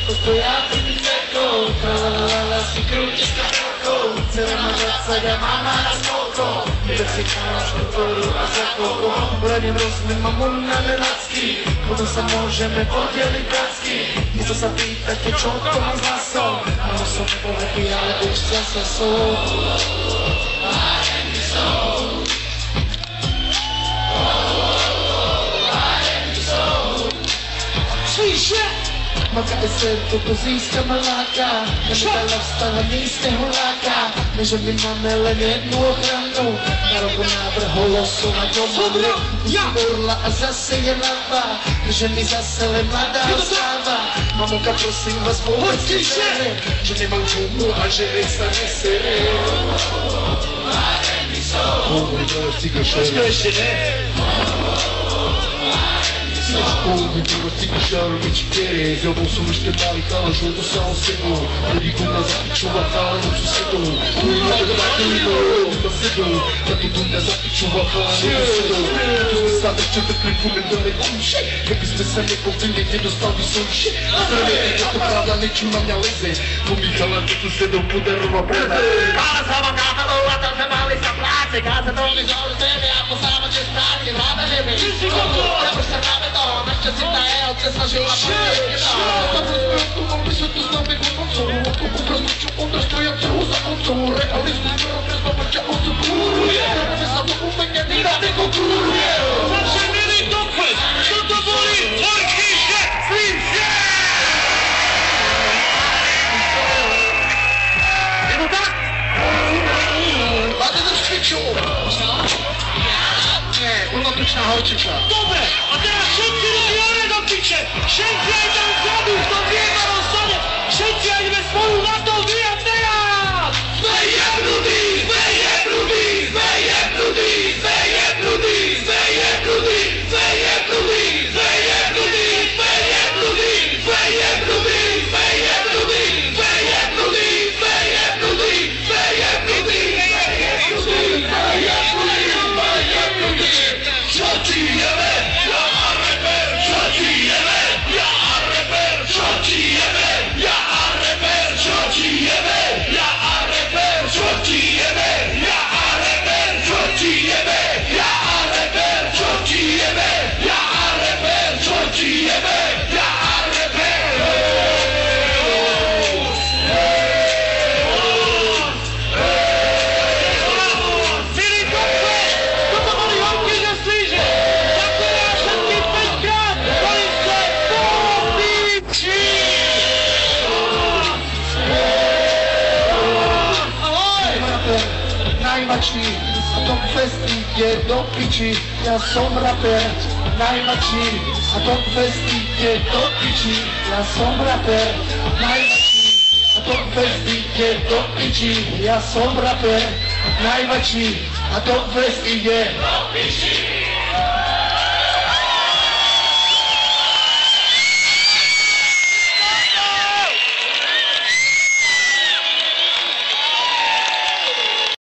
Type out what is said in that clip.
Postojaci mi čekao, tralalala si kruče s katalkou, celama vracanja mama na smoko, da si kažu tvoru, a za koliko branim rozmim mamu na nenacki, kodo sam može me podijeli bratski, isto sam pitati čotko nam glasom, malo sam poveki, ali biš sa sol. Sviše! Maka eserto kozijska malaka, ne mi dala vstava niste hulaka, ne želim mame len jednu ochranu, narogo navrholo su na domovre, si urla a zase je lava, že mi zasele mladá sláva, mamuka prosím vás povedzte žene, že nemám čumu a že nech sa nesere. Počko ešte ne? Ouve, tu assim que choro, me te queres. Eu vou subir mal e cala junto só um segundo. Eu digo nas chuva fala no sossego. Tu não é do eu tô cedo. Tá tudo nessa chuva fala no sossego. Tu não sabe que eu tô comendo um shit. Que precisa me confundir de dos tal de som shit. Astramente eu tô claramente uma minha lese. Tu me cala tudo cedo, eu puder uma prenda. Fala sama casa do lado, você vai essa place. Casa do olhos, bebe, a moçada de estar, que nada leve. Naša cita je, od se snažila pamět. Mám vysvětlu známek od konců, odkupu prezluču, onda stojace u zakonců. Realismus bez babača od kuruje. Právě sa to umenie nedá nekonkuruje. Takže milí Dogfest, čo to boli? Tvojkyže, slyšte! Je to tak? Máte drž piču. Nie, unotričná holčička. Dobre, a teraz všetci ruky hore do piče. Všetci aj tam vzadu, v tom vyjebanom stane. Všetci aj sme spolu na to a teraz! Sme jebnutí, sme jebnutí, sme jebnutí, sme jebnutí, sme jebnutí, sme jebnutí, sme jebnutí, sme jebnutí, sme jebnutí, sme jebnutí, sme jebnutí, sme jebnutí, sme jebnutí, sme jebnutí. Čo ti jebe, ja a reper, čo ti jebe, ja a reper, čo ti jebe, ja a reper, čo ti jebe, ja a reper, čo ti jebe, ja a reper, čo ti jebe, ja a reper, čo ti jebe, ja a reper, čo ti jebe, ja a reper. Najmladší, a Dogfest ide do piči, ja som raper. Najmladší, a Dogfest ide do piči, ja som raper. Najmladší, a Dogfest ide do piči, ja som raper. Najmladší, a Dogfest ide do piči.